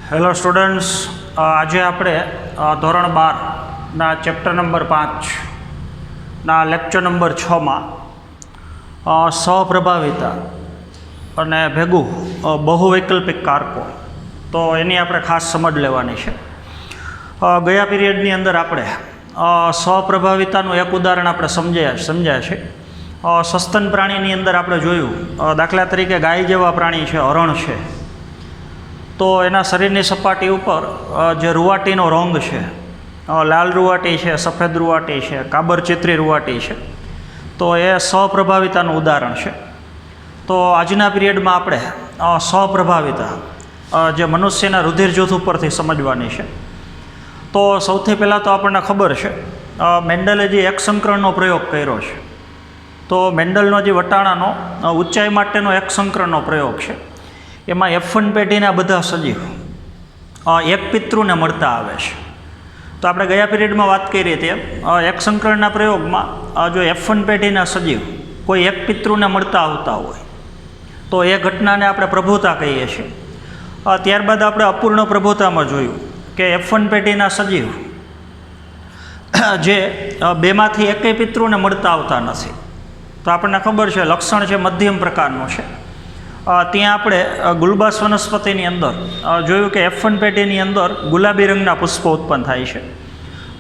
Hello students, આજે આપણે ધોરણ 12ના ચેપ્ટર નંબર 5ના લેક્ચર નંબર 6માં સ્વપ્રભાવિતા અને ભેગું બહુવૈકલ્પિક કારકો, તો એની આપણે ખાસ સમજ લેવાની છે. ગયા પીરિયડની અંદર આપણે સ્વપ્રભાવિતાનું એક ઉદાહરણ આપણે સમજ્યા છે. સસ્તન પ્રાણીની અંદર આપણે જોયું, દાખલા તરીકે ગાય જેવા પ્રાણી છે, હરણ છે, તો એના શરીરની સપાટી ઉપર જે રૂવાટીનો રંગ છે, લાલ રૂવાટી છે, સફેદ રૂવાટી છે, કાબરચિત્રી રૂવાટી છે, તો એ સ્વપ્રભાવિતાનું ઉદાહરણ છે. તો આજના પીરિયડમાં આપણે સ્વપ્રભાવિતા જે મનુષ્યના રુધિર જૂથ ઉપરથી સમજવાની છે. તો સૌથી પહેલાં તો આપણને ખબર છે, મેન્ડલે જે એક સંકરણનો પ્રયોગ કર્યો છે, તો મેન્ડલનો જે વટાણાનો ઊંચાઈ માટેનો એક સંકરણનો પ્રયોગ છે, એમાં F1 પેઢીના બધા સજીવ એક પિતૃને મળતા આવે છે. તો આપણે ગયા પીરિયડમાં વાત કરી હતી, એક સંકરણના પ્રયોગમાં જો F1 પેઢીના સજીવ કોઈ એક પિતૃને મળતા આવતા હોય તો એ ઘટનાને આપણે પ્રભુતા કહીએ છીએ. ત્યારબાદ આપણે અપૂર્ણ પ્રભુતામાં જોયું કે F1 પેઢીના સજીવ જે બેમાંથી એકેય પિતૃને મળતા આવતા નથી, તો આપણને ખબર છે લક્ષણ છે મધ્યમ પ્રકારનું છે. ત્યાં આપણે ગુલબાસ વનસ્પતિની અંદર જોયું કે F1 પેઢીની અંદર ગુલાબી રંગના પુષ્પો ઉત્પન્ન થાય છે.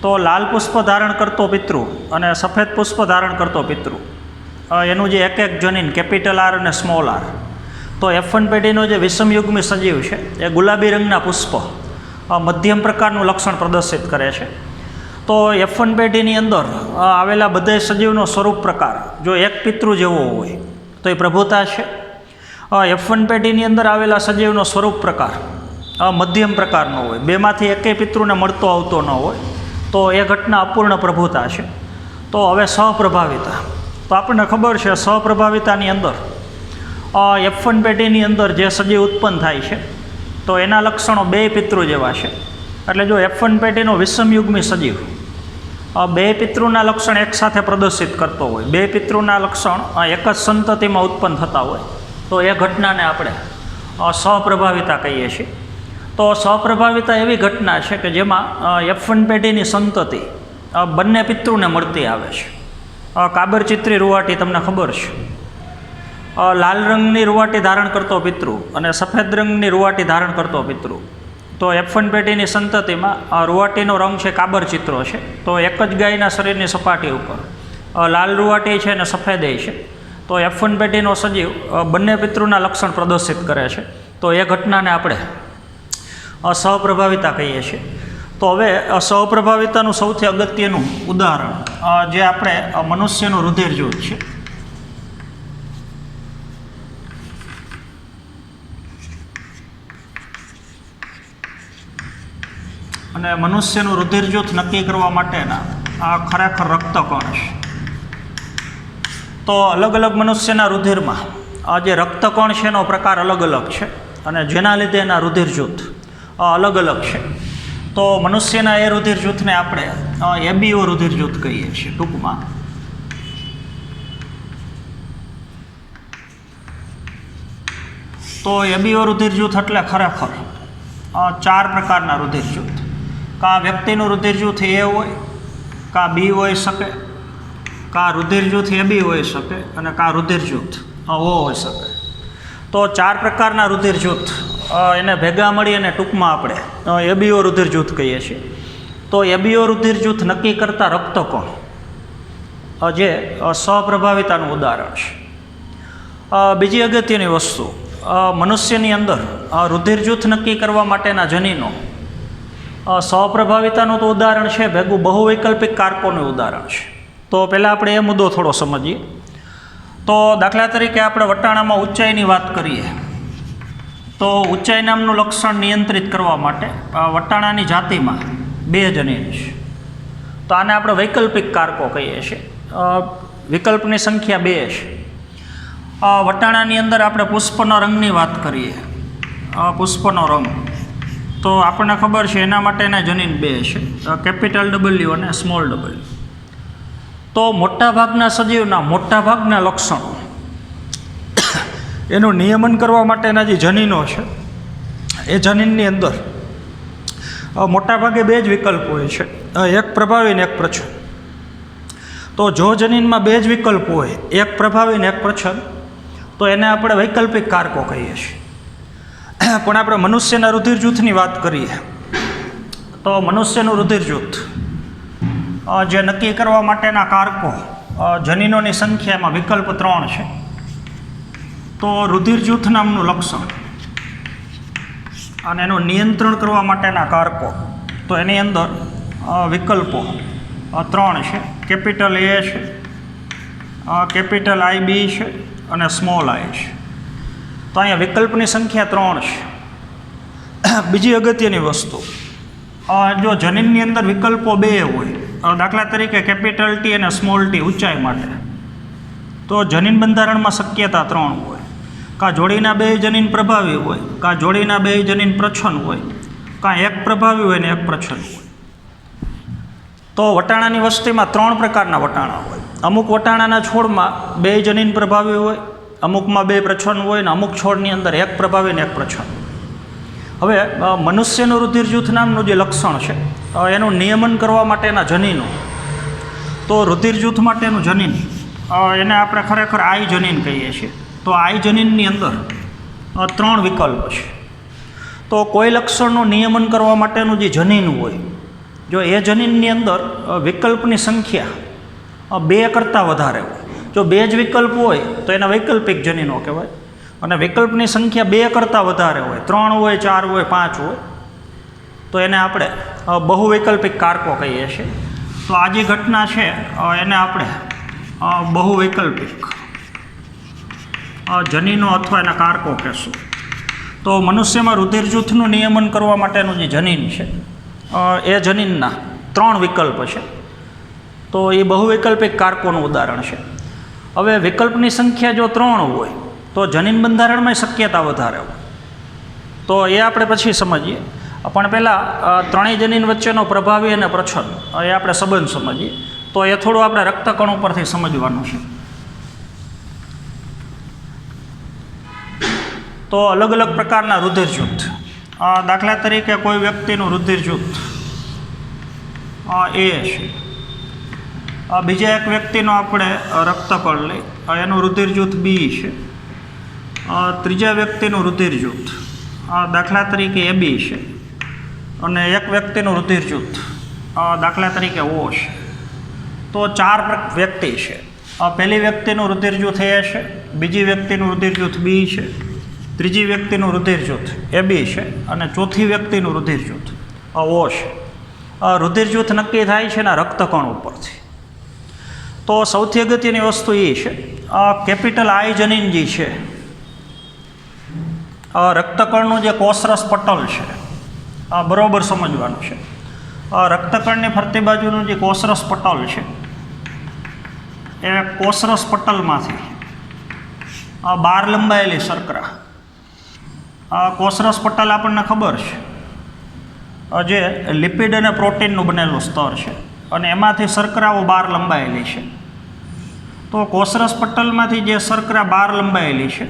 તો લાલ પુષ્પ ધારણ કરતો પિતૃ અને સફેદ પુષ્પ ધારણ કરતો પિતૃ, એનું જે એક એક જનીન કેપિટલ R અને સ્મોલ r, તો F1 પેઢીનો જે વિષમયુગ્મી સજીવ છે એ ગુલાબી રંગના પુષ્પ મધ્યમ પ્રકારનું લક્ષણ પ્રદર્શિત કરે છે. તો F1 પેઢીની અંદર આવેલા બધા સજીવનો સ્વરૂપ પ્રકાર જો એક પિતૃ જેવો હોય તો એ પ્રભુતા છે. F1 પેઢીની અંદર આવેલા સજીવનો સ્વરૂપ પ્રકાર મધ્યમ પ્રકારનો હોય, બેમાંથી એકેય પિતૃને મળતો આવતો ન હોય, તો એ ઘટના અપૂર્ણ પ્રભુતા છે. તો હવે સ્વપ્રભાવિતા, તો આપણને ખબર છે સ્વપ્રભાવિતાની અંદર F1 પેઢીની અંદર જે સજીવ ઉત્પન્ન થાય છે તો એના લક્ષણો બે પિતૃ જેવા છે. એટલે જો F1 પેઢીનો વિષમયુગ્મી સજીવ બે પિતૃના લક્ષણ એકસાથે પ્રદર્શિત કરતો હોય, બે પિતૃના લક્ષણ એક જ સંતતિમાં ઉત્પન્ન થતા હોય, તો એ ઘટનાને આપણે સ્વપ્રભાવિતા કહીએ છીએ. તો સ્વપ્રભાવિતા એવી ઘટના છે કે જેમાં F1 પેઢીની સંતતિ બંને પિતૃને મળતી આવે છે. કાબરચિત્રી રૂવાટી તમને ખબર છે, લાલ રંગની રૂવાટી ધારણ કરતો પિતૃ અને સફેદ રંગની રૂવાટી ધારણ કરતો પિતૃ. તો F1 પેઢીની સંતતિમાં રૂવાટીનો રંગ છે કાબરચિત્રો છે. તો એક જ ગાયના શરીરની સપાટી ઉપર લાલ રૂવાટી છે અને સફેદ છે, તો F1 પેઢીનો સજીવ બંને પિતૃના લક્ષણ પ્રદર્શિત કરે છે. તો એ ઘટનાને આપણે સ્વપ્રભાવિતા કહીએ છીએ. તો હવે સ્વપ્રભાવિતાનું સૌથી અગત્યનું ઉદાહરણ જે આપણે મનુષ્યનું રુધિર જૂથ છે. અને મનુષ્યનું રુધિર જૂથ નક્કી કરવા માટેના આ ખરેખર રક્તકણ છે. તો અલગ અલગ મનુષ્યના રુધિરમાં આ જે રક્તકણ છે એનો પ્રકાર અલગ અલગ છે, અને જેના લીધે એના રુધિર જૂથ અલગ અલગ છે. તો મનુષ્યના એ રુધિર જૂથને આપણે ABO રુધિર જૂથ કહીએ છીએ ટૂંકમાં. તો ABO રુધિર જૂથ એટલે ખરેખર 4 પ્રકારના રુધિર જૂથ. કાં વ્યક્તિનું રુધિર જૂથ A હોય, કાં B હોઈ શકે, કાં રુધિર જૂથ AB હોઈ શકે, અને કાં રુધિર જૂથ O હોઈ શકે. તો 4 પ્રકારના રુધિર જૂથ એને ભેગા મળી અને ટૂંકમાં આપણે ABO રુધિર જૂથ કહીએ છીએ. તો ABO રુધિર જૂથ નક્કી કરતા રક્તકણ જે સ્વપ્રભાવિતાનું ઉદાહરણ છે. બીજી અગત્યની વસ્તુ, મનુષ્યની અંદર રુધિર જૂથ નક્કી કરવા માટેના જનીનો સ્વપ્રભાવિતાનું તો ઉદાહરણ છે, ભેગું બહુવૈકલ્પિક કારકોનું ઉદાહરણ છે. તો પહેલાં આપણે એ મુદ્દો થોડો સમજીએ. તો દાખલા તરીકે આપણે વટાણામાં ઊંચાઈની વાત કરીએ, તો ઊંચાઈ નામનું લક્ષણ નિયંત્રિત કરવા માટે વટાણાની જાતિમાં 2 જનીન છે. તો આને આપણે વૈકલ્પિક કારકો કહીએ છીએ. વિકલ્પની સંખ્યા 2 છે. વટાણાની અંદર આપણે પુષ્પનો રંગની વાત કરીએ, પુષ્પનો રંગ, તો આપણને ખબર છે એના માટેના જનીન 2 છે, કેપિટલ W અને સ્મોલ w. તો મોટાભાગના સજીવના મોટાભાગના લક્ષણો એનું નિયમન કરવા માટેના જે જનીનો છે એ જનીનની અંદર મોટાભાગે બે જ વિકલ્પ હોય છે, એક પ્રભાવી ને એક પ્રચ્છન્ન. તો જો જનીનમાં બે જ વિકલ્પ હોય, એક પ્રભાવી ને એક પ્રચ્છન્ન, તો એને આપણે વૈકલ્પિક કારકો કહીએ છીએ. પણ આપણે મનુષ્યના રુધિર જૂથની વાત કરીએ તો મનુષ્યનું રુધિર જૂથ જે નક્કી કરવા માટેના કારકો જનીનોની સંખ્યામાં વિકલ્પ 3 છે. તો રુધિર જૂથ નામનું લક્ષણ અને એનું નિયંત્રણ કરવા માટેના કારકો, તો એની અંદર વિકલ્પો 3 છે. કેપિટલ A છે, કેપિટલ IB છે અને સ્મોલ I છે. તો અહીંયા વિકલ્પની સંખ્યા 3 છે. બીજી અગત્યની વસ્તુ, જો જનીનની અંદર વિકલ્પો 2 હોય, દાખલા તરીકે કેપિટલ T અને સ્મોલ t ઊંચાઈ માટે, તો જનીન બંધારણમાં શક્યતા 3 હોય. કાં જોડીના 2 જનીન પ્રભાવી હોય, કાં જોડીના 2 જનીન પ્રચ્છન્ન હોય, કાં એક પ્રભાવી હોય ને એક પ્રચ્છન્ન હોય. તો વટાણાની વસ્તીમાં 3 પ્રકારના વટાણા હોય. અમુક વટાણાના છોડમાં 2 જનીન પ્રભાવી હોય, અમુકમાં 2 પ્રચ્છન્ન હોય ને અમુક છોડની અંદર એક પ્રભાવી ને એક પ્રચ્છન્ન. હવે મનુષ્યનું રુધિર જૂથ નામનું જે લક્ષણ છે, એનું નિયમન કરવા માટેના જનીનો, તો રુધિર જૂથ માટેનું જનીન એને આપણે ખરેખર I જનીન કહીએ છીએ. તો I જનીનની અંદર 3 વિકલ્પ છે. તો કોઈ લક્ષણનું નિયમન કરવા માટેનું જે જનીન હોય, જો એ જનીનની અંદર વિકલ્પની સંખ્યા 2 કરતાં વધારે હોય, જો 2 જ વિકલ્પ હોય તો એના વૈકલ્પિક જનીનો કહેવાય. અને વિકલ્પની સંખ્યા 2 કરતાં વધારે હોય, 3 હોય, 4 હોય, 5 હોય, તો એને આપણે બહુવૈકલ્પિક કારકો કહીએ છીએ. તો આ જે ઘટના છે એને આપણે બહુવૈકલ્પિક જનીનો અથવા એના કારકો કહેશું. તો મનુષ્યમાં રુધિર જૂથનું નિયમન કરવા માટેનું જે જનીન છે, એ જનીનના 3 વિકલ્પ છે. તો એ બહુવૈકલ્પિક કારકોનું ઉદાહરણ છે. હવે વિકલ્પની સંખ્યા જો 3 હોય તો જનીન બંધારણમાં શક્યતા વધારે હોય. તો એ આપણે પછી સમજીએ. પણ પહેલાં 3 જનીન વચ્ચેનો પ્રભાવી અને પ્રચ્છન્ન એ આપણે સંબંધ સમજીએ. તો એ થોડું આપણે રક્તકણ ઉપરથી સમજવાનું છે. તો અલગ અલગ પ્રકારના રુધિર જૂથ, દાખલા તરીકે કોઈ વ્યક્તિનું રુધિર જૂથ A છે, બીજા એક વ્યક્તિનો આપણે રક્તકણ લઈ, એનું રુધિર જૂથ B છે, ત્રીજા વ્યક્તિનું રુધિર જૂથ દાખલા તરીકે AB છે, અને એક વ્યક્તિનું રુધિર જૂથ દાખલા તરીકે O છે. તો 4 વ્યક્તિ છે. પહેલી વ્યક્તિનું રુધિર જૂથ A છે, બીજી વ્યક્તિનું રુધિર જૂથ B છે, ત્રીજી વ્યક્તિનું રુધિર જૂથ AB છે અને ચોથી વ્યક્તિનું રુધિર જૂથ O છે. રુધિર જૂથ નક્કી થાય છે એના રક્તકણ ઉપરથી. તો સૌથી અગત્યની વસ્તુ એ છે, કેપિટલ I જનીન જે છે, રક્તકણનું જે કોષરસ પટલ છે, બરાબર સમજવાનું છે. રક્તકણની ફરતી બાજુનું જે કોષરસ પટલ છે, એ કોષરસ પટલમાંથી 12 લંબાયેલી શર્કરા, કોષરસ પટલ આપણને ખબર છે જે લિપિડ અને પ્રોટીનનું બનેલું સ્તર છે, અને એમાંથી શર્કરાઓ 12 લંબાયેલી છે. તો કોષરસ પટલમાંથી જે શર્કરા 12 લંબાયેલી છે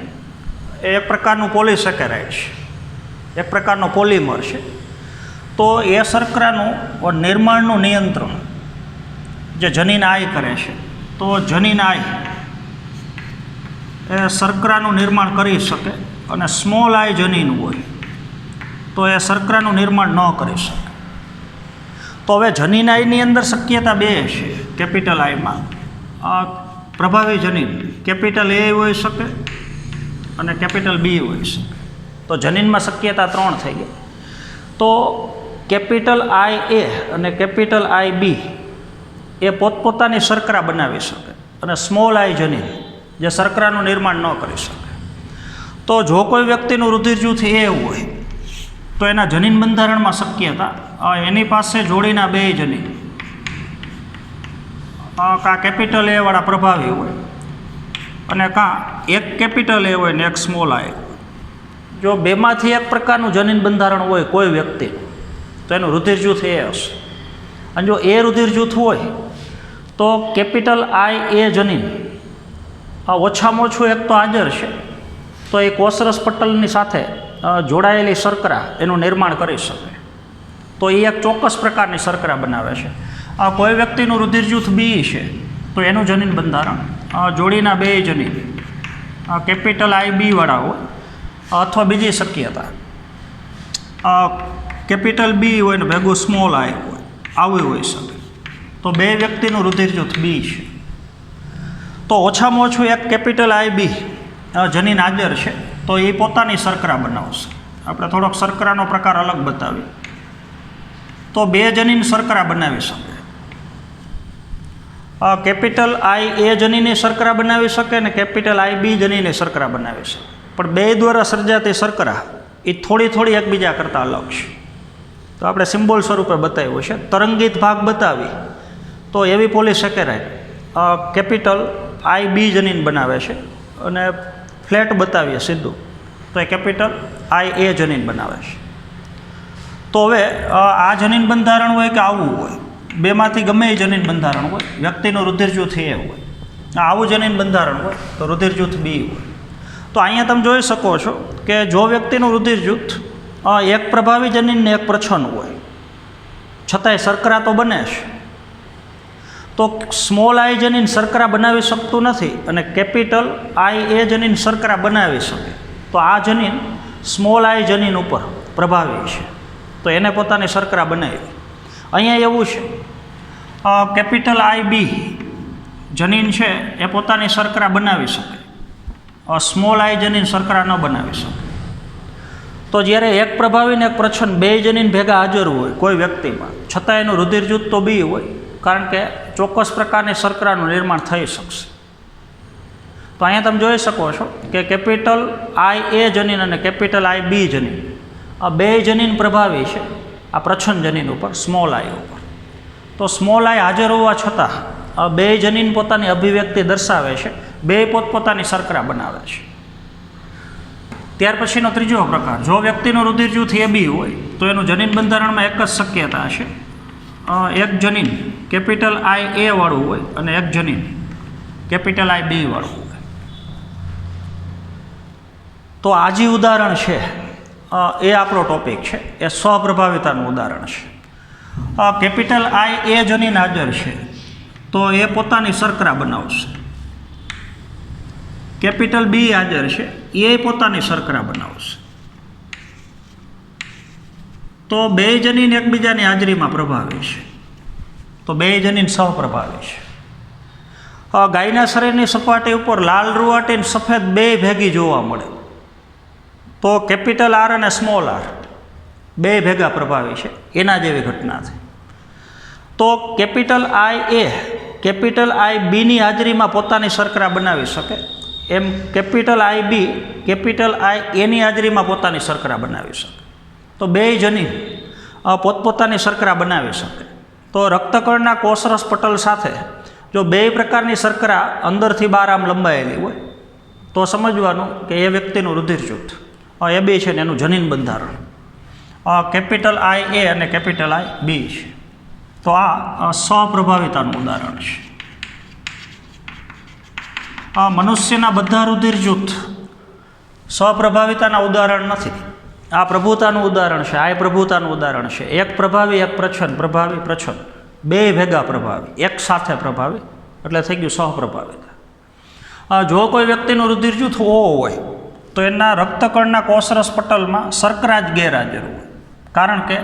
એ એક પ્રકારનું પોલિસેકેરાઇડ છે, એક પ્રકારનો પોલિમર છે. તો એ શર્કરાનું નિર્માણનું નિયંત્રણ જે જનીન I કરે છે, તો જનીન I એ શર્કરાનું નિર્માણ કરી શકે, અને સ્મોલ I જનીન હોય તો એ શર્કરાનું નિર્માણ ન કરી શકે. તો હવે જનીન Iની અંદર શક્યતા 2 છે. કેપિટલ Iમાં પ્રભાવી જનીન કેપિટલ A હોઈ શકે અને કેપિટલ B હોઈ શકે. તો જનીનમાં શક્યતા 3 થઈ ગઈ. તો કેપિટલ IA અને કેપિટલ IB એ પોતપોતાની શર્કરા બનાવી શકે, અને સ્મોલ I જનીન જે શર્કરાનું નિર્માણ ન કરી શકે. તો જો કોઈ વ્યક્તિનું રુધિર જૂથ A હોય તો એના જનીન બંધારણમાં શક્યતા એની પાસે જોડીના 2 જનીન, કાં કેપિટલ A વાળા પ્રભાવી હોય અને કાં એક કેપિટલ A હોય ને એક સ્મોલ I. જો બેમાંથી એક પ્રકારનું જનીન બંધારણ હોય કોઈ વ્યક્તિ, તો એનું રુધિર જૂથ A હશે. અને જો A રુધિર જૂથ હોય તો કેપિટલ IA જનીન ઓછામાં ઓછું એક તો હાજર છે, તો એ કોષરસ પટલની સાથે જોડાયેલી શર્કરા એનું નિર્માણ કરી શકે. તો એ એક ચોક્કસ પ્રકારની શર્કરા બનાવે છે. કોઈ વ્યક્તિનું રુધિર જૂથ બી છે તો એનું જનીન બંધારણ જોડીના બે જનીન કેપિટલ આઈ બી વાળા હોય અથવા બીજી શક્યતા કેપિટલ બી હોય ને ભેગું સ્મોલ આઈ હોય, આવું હોઈ શકે. તો બે વ્યક્તિનું રુધિર જૂથ બી છે તો ઓછામાં ઓછું એક કેપિટલ આઈ બી જનીન હાજર છે તો એ પોતાની શર્કરા બનાવશે. આપણે થોડોક શર્કરાનો પ્રકાર અલગ બતાવીએ. તો બે જનીન શર્કરા બનાવી શકે. કેપિટલ આઈ એ જનીને શર્કરા બનાવી શકે ને કેપિટલ આઈ બી જનીને શર્કરા બનાવી શકે. પણ બે દ્વારા સર્જાતી શર્કરા એ થોડી થોડી એકબીજા કરતાં અલગ છે. તો આપણે સિમ્બોલ સ્વરૂપે બતાવ્યું છે. તરંગિત ભાગ બતાવી તો એવી પોલિસેકેરાઇડ કેપિટલ આઈ બી જનીન બનાવે છે અને ફ્લેટ બતાવીએ સીધું તો એ કેપિટલ આઈ એ જનીન બનાવે છે. તો હવે આ જનીન બંધારણ હોય કે આવું હોય, બેમાંથી ગમે એ જનીન બંધારણ હોય, વ્યક્તિનું રુધિર જૂથ એ હોય, આવું જનીન બંધારણ હોય તો રુધિર જૂથ બી હોય. તો અહીંયા તમે જોઈ શકો છો કે જો વ્યક્તિનું રુધિર જૂથ એક પ્રભાવી જનીન ને એક પ્રચ્છન્ન હોય છતાંય શર્કરા તો બને છે, તો સ્મોલ આઈ જનીન શર્કરા બનાવી શકતું નથી અને કેપિટલ આઈ એ જનીન શર્કરા બનાવી શકે. તો આ જનીન સ્મોલ આઈ જનીન ઉપર પ્રભાવી છે તો એને પોતાની શર્કરા બનાવી. અહીંયા એવું છે કેપિટલ આઈ બી જનીન છે એ પોતાની શર્કરા બનાવી શકે, સ્મોલ આઈ જનીન શર્કરા ન બનાવી શકે. તો જ્યારે એક પ્રભાવી ને એક પ્રચ્છન્ન બે જનીન ભેગા હાજર હોય કોઈ વ્યક્તિમાં છતાં એનું રુધિર જૂથ તો બી હોય, કારણ કે ચોક્કસ પ્રકારની શર્કરાનું નિર્માણ થઈ શકશે. તો અહીંયા તમે જોઈ શકો છો કે કેપિટલ આઈ એ જનીન અને કેપિટલ આઈ બી જનીન આ બે જનીન પ્રભાવી છે આ પ્રચ્છન્ન જનીન ઉપર, સ્મોલ આઈ ઉપર. તો સ્મોલ આઈ હાજર હોવા છતાં આ બે જનીન પોતાની અભિવ્યક્તિ દર્શાવે છે, બે પોતપોતાની શર્કરા બનાવે છે. ત્યાર પછીનો ત્રીજો પ્રકાર, જો વ્યક્તિનું રુધિર જૂથ એ બી હોય તો એનું જનીન બંધારણમાં એક જ શક્યતા છે, એક જનીન કેપિટલ આઈ એ વાળું હોય અને એક જનીન કેપિટલ આઈ બી વાળું હોય. તો આ જે ઉદાહરણ છે એ આપણો ટોપિક છે, એ સ્વપ્રભાવિતાનું ઉદાહરણ છે. કેપિટલ આઈ એ જનીન હાજર છે તો એ પોતાની શર્કરા બનાવશે. કેપિટલ બી હાજર છે એ પોતાની શર્કરા બનાવશે. તો બે જનીન એકબીજાની હાજરીમાં પ્રભાવી છે, તો બે જનીન સહપ્રભાવી છે. ગાયના શરીરની સપાટી ઉપર લાલ રૂવાટી અને સફેદ બે ભેગી જોવા મળે તો કેપિટલ આર અને સ્મોલ આર બે ભેગા પ્રભાવી છે, એના જેવી ઘટના છે. તો કેપિટલ આઈ એ કેપિટલ આઈ બીની હાજરીમાં પોતાની શર્કરા બનાવી શકે, એમ કેપિટલ આઈ બી કેપિટલ આઈ એની હાજરીમાં પોતાની શર્કરા બનાવી શકે. તો બે જનીન પોતપોતાની શર્કરા બનાવી શકે. તો રક્તકણના કોષરસ પટલ સાથે જો બે પ્રકારની શર્કરા અંદરથી બહાર આમ લંબાયેલી હોય તો સમજવાનું કે એ વ્યક્તિનું રુધિર જૂથ એ બે છે ને એનું જનીન બંધારણ કેપિટલ આઈ એ અને કેપિટલ આઈ બી છે. તો આ સ્વપ્રભાવિતાનું ઉદાહરણ છે. મનુષ્યના બધા રુધિર જૂથ સ્વપ્રભાવિતાના ઉદાહરણ નથી. આ પ્રભુતાનું ઉદાહરણ છે, આ પ્રભુતાનું ઉદાહરણ છે. એક પ્રભાવી એક પ્રચ્છન્ન, પ્રભાવી પ્રચ્છન્ન બે ભેગા પ્રભાવી એક સાથે પ્રભાવી એટલે થઈ ગયું સહપ્રભાવિતા. જો કોઈ વ્યક્તિનું રુધિર જૂથ ઓ હોય તો એના રક્તકણના કોષરસ પટલમાં શર્કરા જ ગેરહાજર હોય, કારણ કે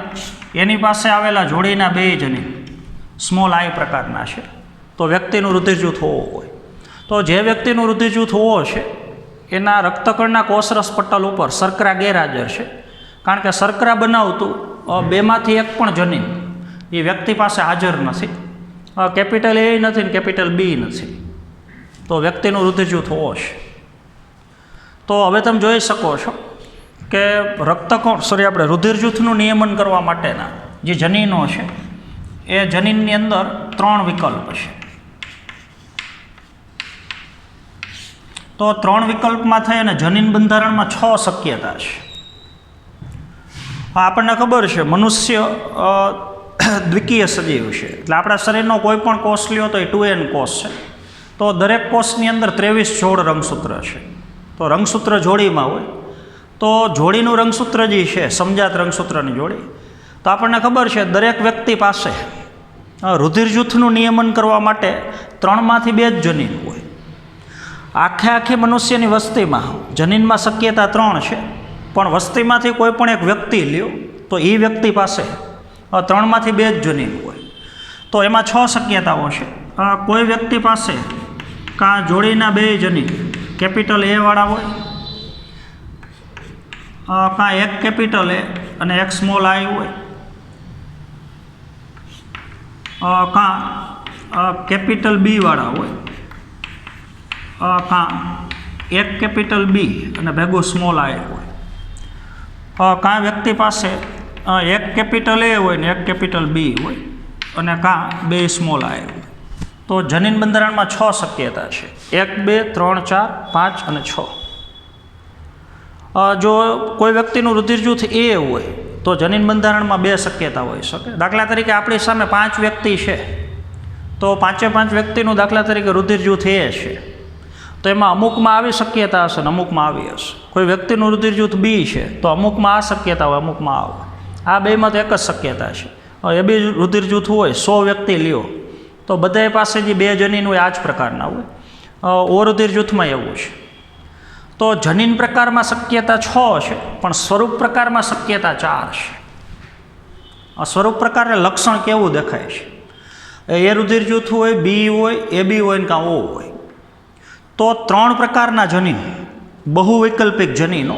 એની પાસે આવેલા જોડીના બે જનીન સ્મોલ આઈ પ્રકારના છે. તો વ્યક્તિનું રુધિર જૂથ ઓ હોય તો જે વ્યક્તિનું રુધિર જૂથ ઓ છે એના રક્તકણના કોષરસ પટલ ઉપર શર્કરા ગેરહાજર છે, કારણ કે શર્કરા બનાવતું બેમાંથી એક પણ જનીન એ વ્યક્તિ પાસે હાજર નથી. કેપિટલ એ નથી ને કેપિટલ બી નથી, તો વ્યક્તિનું રુધિર જૂથ ઓ છે. તો હવે તમે જોઈ શકો છો કે આપણે રુધિર જૂથનું નિયમન કરવા માટેના જે જનીનો છે એ જનીનની અંદર 3 વિકલ્પ છે. તો 3 વિકલ્પમાં થઈ અને જનીન બંધારણમાં 6 શક્યતા છે. આપણને ખબર છે મનુષ્ય દ્વિકીય સજીવ છે, એટલે આપણા શરીરનો કોઈ પણ કોષ લ્યો તો એ 2n કોષ છે. તો દરેક કોષની અંદર 23 જોડ રંગસૂત્ર છે. તો રંગસૂત્ર જોડીમાં હોય તો જોડીનું રંગસૂત્ર જે છે સમજાત રંગસૂત્રની જોડી તો આપણને ખબર છે દરેક વ્યક્તિ પાસે રુધિર જૂથનું નિયમન કરવા માટે 3માંથી 2 જ જનીન હોય. આખી મનુષ્યની વસ્તીમાં જનીનમાં શક્યતા 3 છે, પણ વસ્તીમાંથી કોઈ પણ એક વ્યક્તિ લ્યો તો એ વ્યક્તિ પાસે 3માંથી 2 જ જનીન હોય. તો એમાં 6 શક્યતાઓ છે. કોઈ વ્યક્તિ પાસે કાં જોડીના 2 જનીન કેપિટલ એ વાળા હોય, કાં એક કેપિટલ એ અને એક સ્મોલ આઈ હોય, કાં કેપિટલ બી વાળા હોય, કાં એક કેપિટલ બી અને ભેગું સ્મોલ આઈ હોય, કાં વ્યક્તિ પાસે એક કેપિટલ એ હોય ને એક કેપિટલ બી હોય અને કાં 2 સ્મોલ આઈ હોય. તો જનીન બંધારણમાં 6 શક્યતા છે: 1, 2, 3, 4, 5 અને 6. જો કોઈ વ્યક્તિનું રુધિર જૂથ એ હોય તો જનીન બંધારણમાં 2 શક્યતા હોઈ શકે. દાખલા તરીકે આપણી સામે 5 વ્યક્તિ છે, તો 5 વ્યક્તિનું દાખલા તરીકે રુધિર જૂથ એ છે, તો એમાં અમુકમાં આવી શક્યતા હશે ને અમુકમાં આવી હશે. કોઈ વ્યક્તિનું રુધિર જૂથ બી છે તો અમુકમાં આ શક્યતા હોય, અમુકમાં આ હોય. આ બેમાં તો એક જ શક્યતા છે. એ બી રુધિર જૂથ હોય, 100 વ્યક્તિ લ્યો તો બધા પાસે જે 2 જનીન હોય આ જ પ્રકારના હોય. ઓ રુધિર જૂથમાં એવું છે. તો જનીન પ્રકારમાં શક્યતા 6 છે, પણ સ્વરૂપ પ્રકારમાં શક્યતા 4 છે. સ્વરૂપ પ્રકારને લક્ષણ કેવું દેખાય છે? એ રુધિર જૂથ હોય, બી હોય, એ બી હોય ને કાં ઓ હોય. તો 3 પ્રકારના જનીન, બહુવૈકલ્પિક જનીનો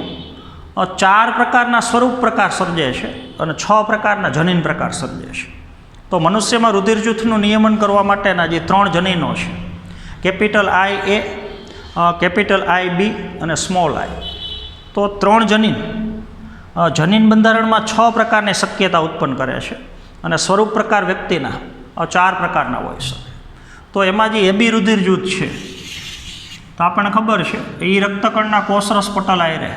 4 પ્રકારના સ્વરૂપ પ્રકાર સર્જે છે અને 6 પ્રકારના જનીન પ્રકાર સર્જે છે. તો મનુષ્યમાં રુધિર જૂથનું નિયમન કરવા માટેના જે 3 જનીનો છે, કેપિટલ આઈ એ, કેપિટલ આઈ બી અને સ્મોલ આઈ. તો 3 જનીન બંધારણમાં 6 પ્રકારની શક્યતા ઉત્પન્ન કરે છે અને સ્વરૂપ પ્રકાર વ્યક્તિના 4 પ્રકારના હોય છે. તો એમાં જે એબી રુધિર જૂથ છે, તો આપણને ખબર છે એ રક્તકણના કોષરસ પટલ આયરે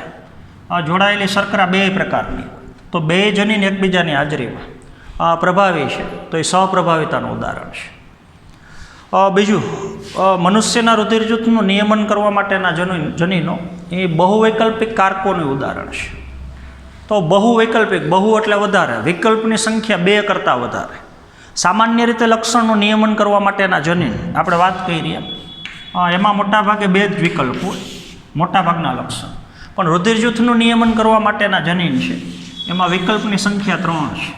જોડાયેલી શર્કરા 2 પ્રકારની. તો 2 જનીન એકબીજાની હાજરીમાં પ્રભાવી છે, તો એ સહપ્રભાવિતાનું ઉદાહરણ છે. બીજું, મનુષ્યના રુધિર જૂથનું નિયમન કરવા માટેના જનીનો એ બહુવૈકલ્પિક કારકોનું ઉદાહરણ છે. તો બહુવૈકલ્પિક, બહુ એટલે વધારે, વિકલ્પની સંખ્યા 2 કરતાં વધારે. સામાન્ય રીતે લક્ષણનું નિયમન કરવા માટેના જનીન આપણે વાત કરી રહ્યા, એમાં મોટાભાગે 2 જ વિકલ્પ હોય, મોટાભાગના લક્ષણ. પણ રુધિર જૂથનું નિયમન કરવા માટેના જનીન છે એમાં વિકલ્પની સંખ્યા 3 છે.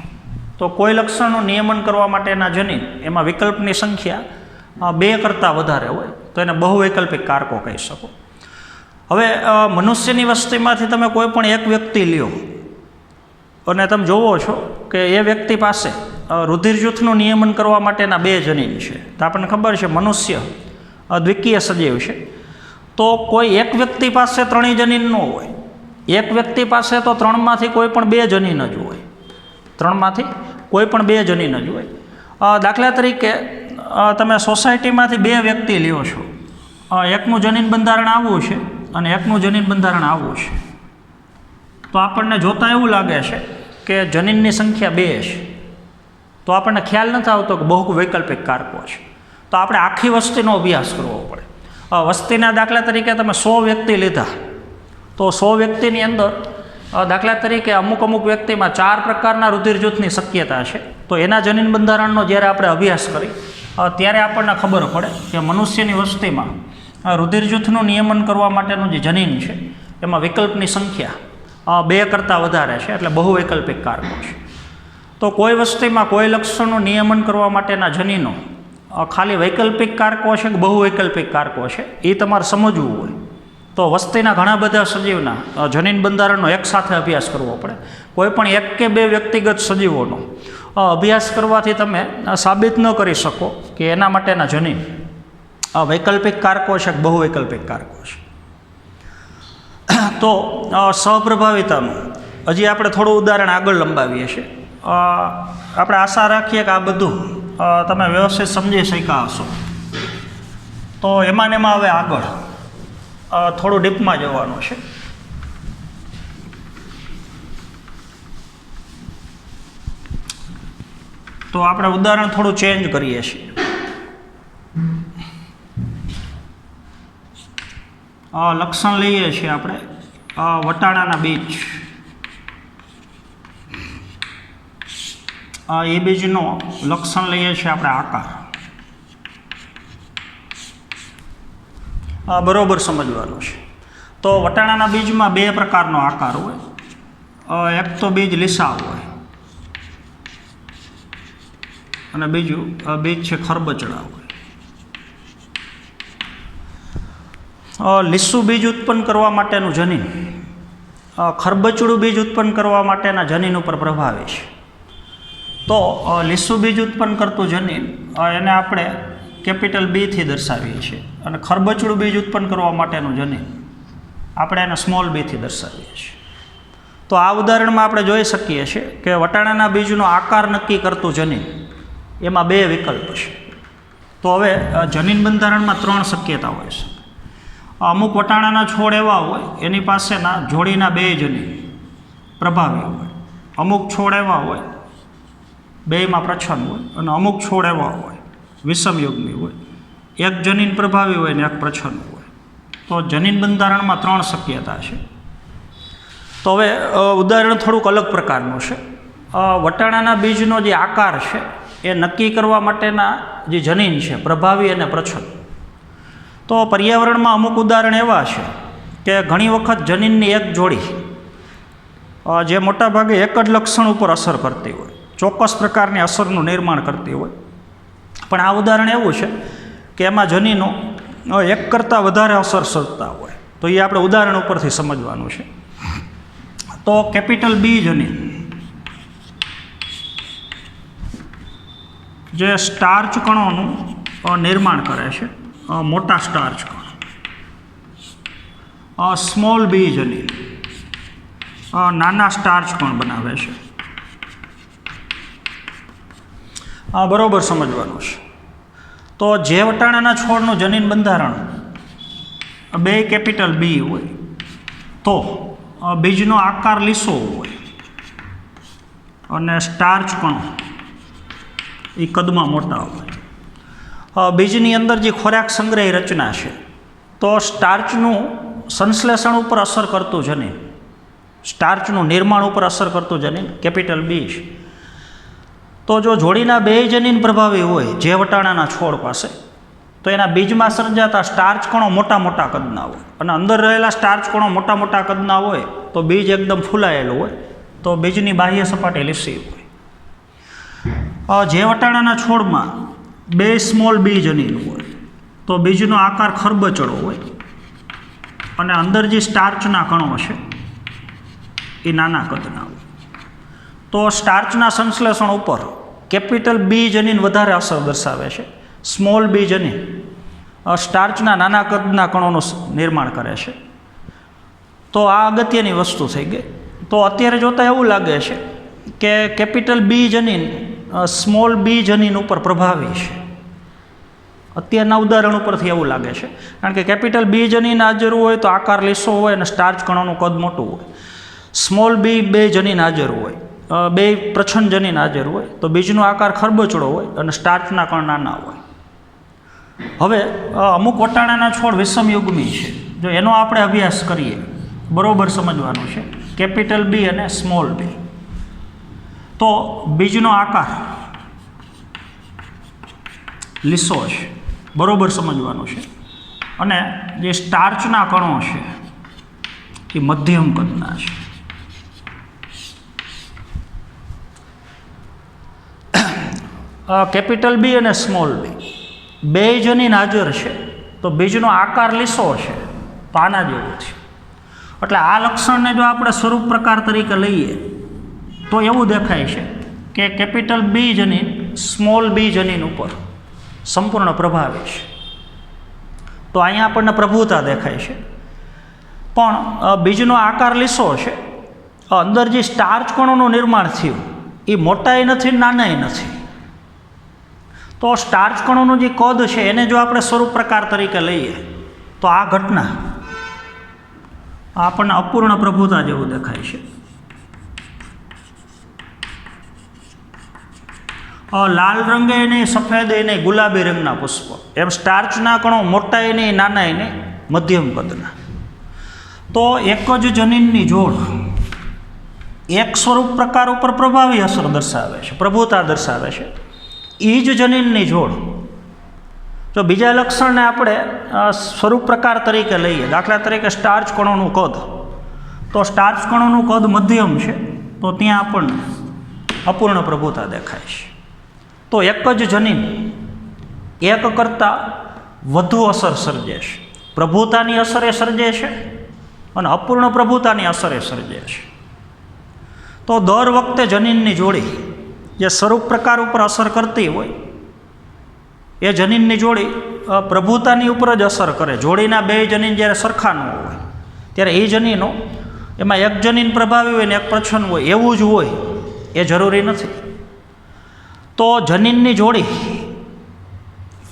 તો કોઈ લક્ષણનું નિયમન કરવા માટેના જનીન એમાં વિકલ્પની સંખ્યા 2 કરતાં વધારે હોય તો એને બહુવૈકલ્પિક કારકો કહી શકો. હવે મનુષ્યની વસ્તીમાંથી તમે કોઈ પણ એક વ્યક્તિ લ્યો અને તમે જોવો છો કે એ વ્યક્તિ પાસે રુધિર જૂથનું નિયમન કરવા માટેના 2 જનીન છે. તો આપણને ખબર છે મનુષ્ય દ્વિકીય સજીવ છે. તો કોઈ એક વ્યક્તિ પાસે 3 જનીન ન હોય, એક વ્યક્તિ પાસે તો 3માંથી કોઈ પણ 2 જનીન જ હોય, 3માંથી કોઈ પણ 2 જનીન જ હોય. દાખલા તરીકે તમે સોસાયટીમાંથી 2 વ્યક્તિ લ્યો છો, એકનું જનીન બંધારણ આવું છે અને એકનું જનીન બંધારણ આવું છે. તો આપણને જોતાં એવું લાગે છે કે જનીનની સંખ્યા 2 છે, તો આપણને ખ્યાલ નથી આવતો કે બહુવૈકલ્પિક કારકો છે. તો આપણે આખી વસ્તીનો અભ્યાસ કરવો પડે. વસ્તીના દાખલા તરીકે તમે 100 વ્યક્તિ લીધા, તો 100 વ્યક્તિની અંદર દાખલા તરીકે અમુક વ્યક્તિમાં 4 પ્રકારના રુધિર જૂથની શક્યતા છે. તો એના જનીન બંધારણનો જ્યારે આપણે અભ્યાસ કરી ત્યારે આપણને ખબર પડે કે મનુષ્યની વસ્તીમાં રુધિર જૂથનું નિયમન કરવા માટેનું જે જનીન છે એમાં વિકલ્પની સંખ્યા 2 કરતાં વધારે છે, એટલે બહુવૈકલ્પિક કારકો છે. તો કોઈ વસ્તીમાં કોઈ લક્ષણનું નિયમન કરવા માટેના જનીનો ખાલી વૈકલ્પિક કારકો છે કે બહુવૈકલ્પિક કારકો છે એ તમારે સમજવું હોય તો વસ્તીના ઘણા બધા સજીવના જનીન બંધારણનો એકસાથે અભ્યાસ કરવો પડે. કોઈ પણ 1 કે 2 વ્યક્તિગત સજીવોનો અભ્યાસ કરવાથી તમે સાબિત ન કરી શકો કે એના માટેના જનીન વૈકલ્પિક કારકો છે કે બહુવૈકલ્પિક કારકો છે. તો સહપ્રભાવિતાનું હજી આપણે થોડું ઉદાહરણ આગળ લંબાવીએ છીએ. આપણે આશા રાખીએ કે આ બધું તમે વ્યવસ્થિત સમજી શક્યા હશો. તો એમાં હવે આગળ થોડું ડીપમાં જવાનું છે. તો આપણે ઉદાહરણ થોડું ચેન્જ કરીએ છીએ. લક્ષણ લઈએ છીએ આપણે વટાણાના બીજ. એ બીજનો લક્ષણ લઈએ છીએ આપણે આકાર. બરોબર સમજવાનું છે. તો વટાણાના બીજમાં બે પ્રકારનો આકાર હોય. એક તો બીજ લીસા હોય અને બીજું બીજ છે ખરબચડા હોય. લીસું બીજ ઉત્પન્ન કરવા માટેનું જનીન ખરબચડું બીજ ઉત્પન્ન કરવા માટેના જનીન ઉપર પ્રભાવી છે. તો લીસું બીજ ઉત્પન્ન કરતું જનીન એને આપણે કેપિટલ બીથી દર્શાવીએ છીએ અને ખરબચડું બીજ ઉત્પન્ન કરવા માટેનું જનીન આપણે એને સ્મોલ બીથી દર્શાવીએ છીએ. તો આ ઉદાહરણમાં આપણે જોઈ શકીએ છીએ કે વટાણાના બીજનો આકાર નક્કી કરતું જનીન એમાં બે વિકલ્પ છે. તો હવે જનીન બંધારણમાં ત્રણ શક્યતા હોય છે. અમુક વટાણાના છોડ એવા હોય એની પાસેના જોડીના બે જનીન પ્રભાવી હોય. અમુક છોડ એવા હોય બેમાં પ્રચ્છન્ન હોય અને અમુક છોડ એવા હોય વિષમયુગ્મી હોય એક જનીન પ્રભાવી હોય ને એક પ્રચ્છન્ન હોય. તો જનીન બંધારણમાં ત્રણ શક્યતા છે. તો હવે ઉદાહરણ થોડુંક અલગ પ્રકારનું છે. વટાણાના બીજનો જે આકાર છે એ નક્કી કરવા માટેના જે જનીન છે પ્રભાવી અને પ્રચ્છન્ન. તો પર્યાવરણમાં અમુક ઉદાહરણ એવા છે કે ઘણી વખત જનીનની એક જોડી જે મોટાભાગે એક જ લક્ષણ ઉપર અસર કરતી હોય ચોક્કસ પ્રકારની અસરનું નિર્માણ કરતી હોય. પણ આ ઉદાહરણ એવું છે કે એમાં જનીનો એક કરતાં વધારે અસર સર્જતા હોય. તો એ આપણે ઉદાહરણ ઉપરથી સમજવાનું છે. તો કેપિટલ બી જનીન જે સ્ટાર્ચ કણોનું નિર્માણ કરે છે મોટા સ્ટાર્ચ કણ. સ્મોલ બી જનીન નાના સ્ટાર્ચ કણ બનાવે છે. બરોબર સમજવાનું છે. તો જે વટાણાના છોડનું જનીન બંધારણ બે કેપિટલ બી હોય તો બીજનો આકાર લીસો હોય અને સ્ટાર્ચ કણો એ કદમાં મોટા હોય. બીજની અંદર જે ખોરાક સંગ્રહી રચના છે તો સ્ટાર્ચનું સંશ્લેષણ ઉપર અસર કરતું જનીન સ્ટાર્ચનું નિર્માણ ઉપર અસર કરતું જનીન કેપિટલ બી છે. તો જો જોડીના બે જનીન પ્રભાવી હોય જે વટાણાના છોડ પાસે તો એના બીજમાં સર્જાતા સ્ટાર્ચ કણો મોટા મોટા કદના હોય અને અંદર રહેલા સ્ટાર્ચ કણો મોટા મોટા કદના હોય તો બીજ એકદમ ફૂલાયેલું હોય તો બીજની બાહ્ય સપાટી લીસી હોય. જે વટાણાના છોડમાં બે સ્મોલ બી જનીન હોય તો બીજનો આકાર ખરબચડો હોય અને અંદર જે સ્ટાર્ચના કણો છે એ નાના કદના હોય. તો સ્ટાર્ચના સંશ્લેષણ ઉપર કેપિટલ બી જનીન વધારે અસર દર્શાવે છે. સ્મોલ બી જનીન સ્ટાર્ચના નાના કદના કણોનું નિર્માણ કરે છે. તો આ અગત્યની વસ્તુ થઈ ગઈ. તો અત્યારે જોતાં એવું લાગે છે કે કેપિટલ બી જનીન સ્મોલ બી જનીન ઉપર પ્રભાવી છે. અત્યારના ઉદાહરણ ઉપરથી એવું લાગે છે કારણ કે કેપિટલ બી જનીન હાજર હોય તો આકાર લીસો હોય અને સ્ટાર્ચ કણોનું કદ મોટું હોય. સ્મોલ બી બે જનીન હાજર હોય બે પ્રચ્છન્ન જનીન હાજર હોય તો બીજનો આકાર ખરબચડો હોય અને સ્ટાર્ચના કણ નાના હોય. હવે અમુક વટાણાના છોડ વિષમયુગ્મી છે. જો એનો આપણે અભ્યાસ કરીએ બરોબર સમજવાનું છે કેપિટલ બી અને સ્મોલ બી. તો બીજનો આકાર લીસો છે બરોબર સમજવાનું છે અને જે સ્ટાર્ચના કણો છે એ મધ્યમ કદના છે. કેપિટલ બી અને સ્મોલ બી બે જનીન હાજર છે તો બીજનો આકાર લીસો છે તો આના જેવું છે. એટલે આ લક્ષણને જો આપણે સ્વરૂપ પ્રકાર તરીકે લઈએ તો એવું દેખાય છે કે કેપિટલ બી જનીન સ્મોલ બી જનીન ઉપર સંપૂર્ણ પ્રભાવી છે. તો અહીંયા આપણને પ્રભુતા દેખાય છે. પણ બીજનો આકાર લીસો છે અંદર જે સ્ટાર્ચ કણોનું નિર્માણ થયું એ મોટાઈ નથી નાનાઈ નથી. તો સ્ટાર્ચ કણોનું જે કદ છે એને જો આપણે સ્વરૂપ પ્રકાર તરીકે લઈએ તો આ ઘટના આપણને અપૂર્ણ પ્રભુતા જેવું દેખાય છે. લાલ રંગે નહીં સફેદ નહીં ગુલાબી રંગના પુષ્પ એમ સ્ટાર્ચના કણો મોટાઈ નહીં નાનાઈ નહીં મધ્યમ કદના. તો એક જ જનીનની જોડ એક સ્વરૂપ પ્રકાર ઉપર પ્રભાવી અસર દર્શાવે છે, પ્રભુતા દર્શાવે છે. એ જ જનીનની જોડ જો બીજા લક્ષણને આપણે સ્વરૂપ પ્રકાર તરીકે લઈએ, દાખલા તરીકે સ્ટાર્ચ કણોનું કદ, તો સ્ટાર્ચ કણોનું કદ મધ્યમ છે, તો ત્યાં આપણને અપૂર્ણ પ્રભુતા દેખાય છે. તો એક જ જનીન એક કરતાં વધુ અસર સર્જે છે, પ્રભુતાની અસર એ સર્જે છે અને અપૂર્ણ પ્રભુતાની અસર એ સર્જે છે. તો દર વખતે જનીનની જોડી જે સ્વરૂપ પ્રકાર ઉપર અસર કરતી હોય એ જનીનની જોડી પ્રભુતાની ઉપર જ અસર કરે. જોડીના બે જનીન જ્યારે સરખા ન હોય ત્યારે એ જનીનો એમાં એક જનીન પ્રભાવી હોય ને એક પ્રચ્છન્ન હોય એવું જ હોય એ જરૂરી નથી. તો જનીનની જોડી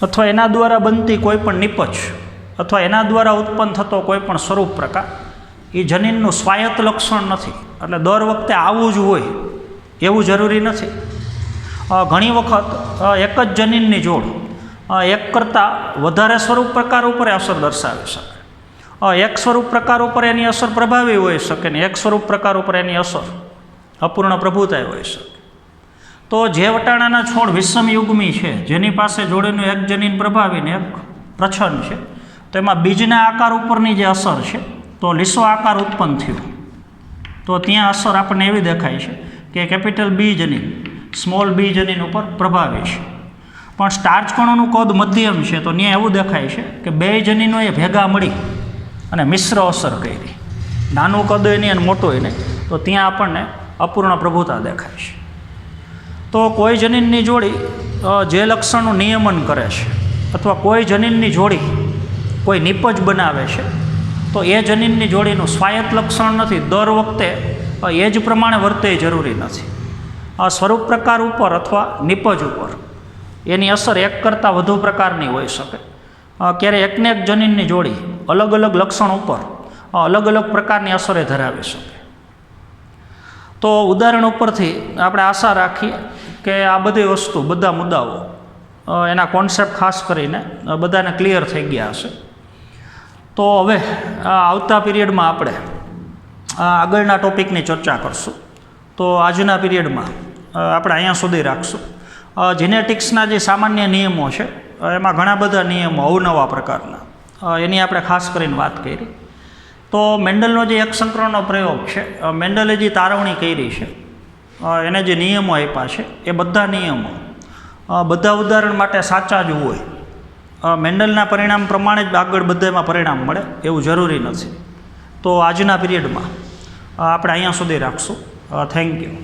અથવા એના દ્વારા બનતી કોઈ પણ નિપજ અથવા એના દ્વારા ઉત્પન્ન થતો કોઈ પણ સ્વરૂપ પ્રકાર એ જનીનનું સ્વાયત્ત લક્ષણ નથી. એટલે દર વખતે આવું જ હોય એવું જરૂરી નથી. ઘણી વખત એક જ જનીનની જોડ એક કરતાં વધારે સ્વરૂપ પ્રકાર ઉપર અસર દર્શાવી શકે. એક સ્વરૂપ પ્રકાર ઉપર એની અસર પ્રભાવી હોઈ શકે ને એક સ્વરૂપ પ્રકાર ઉપર એની અસર અપૂર્ણ પ્રભુતા હોઈ શકે. તો જે વટાણાના છોડ વિષમ યુગ્મી છે, જેની પાસે જોડીનું એક જનીન પ્રભાવી ને એક પ્રચ્છન્ન છે, તો એમાં બીજના આકાર ઉપરની જે અસર છે, તો લીસો આકાર ઉત્પન્ન થયો, તો ત્યાં અસર આપણને એવી દેખાય છે કે કેપિટલ બી જનીન સ્મોલ બી જનીન ઉપર પ્રભાવી છે. પણ સ્ટાર્ચ કણોનું કદ મધ્યમ છે, તો ત્યાં એવું દેખાય છે કે બે જનીનોએ ભેગા મળી અને મિશ્ર અસર કરી, નાનું કદ હોય નહીં અને મોટું હોય નહીં, તો ત્યાં આપણને અપૂર્ણ પ્રભુતા દેખાય છે. તો કોઈ જનીનની જોડી જે લક્ષણનું નિયમન કરે છે અથવા કોઈ જનીનની જોડી કોઈ નિપજ બનાવે છે, તો એ જનીનની જોડીનું સ્વાયત્ત લક્ષણ નથી. દર વખતે એ જ પ્રમાણે વર્તે જરૂરી નથી. સ્વરૂપ પ્રકાર ઉપર અથવા નિપજ ઉપર એની અસર એક કરતાં વધુ પ્રકારની હોઈ શકે. ક્યારે એકને એક જનીનની જોડી અલગ અલગ લક્ષણ ઉપર અલગ અલગ પ્રકારની અસરે ધરાવી શકે. તો ઉદાહરણ ઉપરથી આપણે આશા રાખીએ કે આ બધી વસ્તુ, બધા મુદ્દાઓ, એના કોન્સેપ્ટ ખાસ કરીને બધાને ક્લિયર થઈ ગયા હશે. તો હવે આવતા પીરિયડમાં આપણે આગળના ટૉપિકની ચર્ચા કરશું. તો આજના પીરિયડમાં આપણે અહીંયા સુધી રાખશું. જીનેટિક્સના જે સામાન્ય નિયમો છે એમાં ઘણા બધા નિયમો અવનવા પ્રકારના એની આપણે ખાસ કરીને વાત કરી. તો મેન્ડલનો જે એક સંક્રમણનો પ્રયોગ છે, મેન્ડલે જે તારવણી કરી છે, એને જે નિયમો આપ્યા છે એ બધા નિયમો બધા ઉદાહરણ માટે સાચા જ હોય, મેન્ડલના પરિણામ પ્રમાણે જ આગળ બધામાં પરિણામ મળે એવું જરૂરી નથી. તો આજના પીરિયડમાં આપણે અહીંયા સુધી રાખશું. Thank you.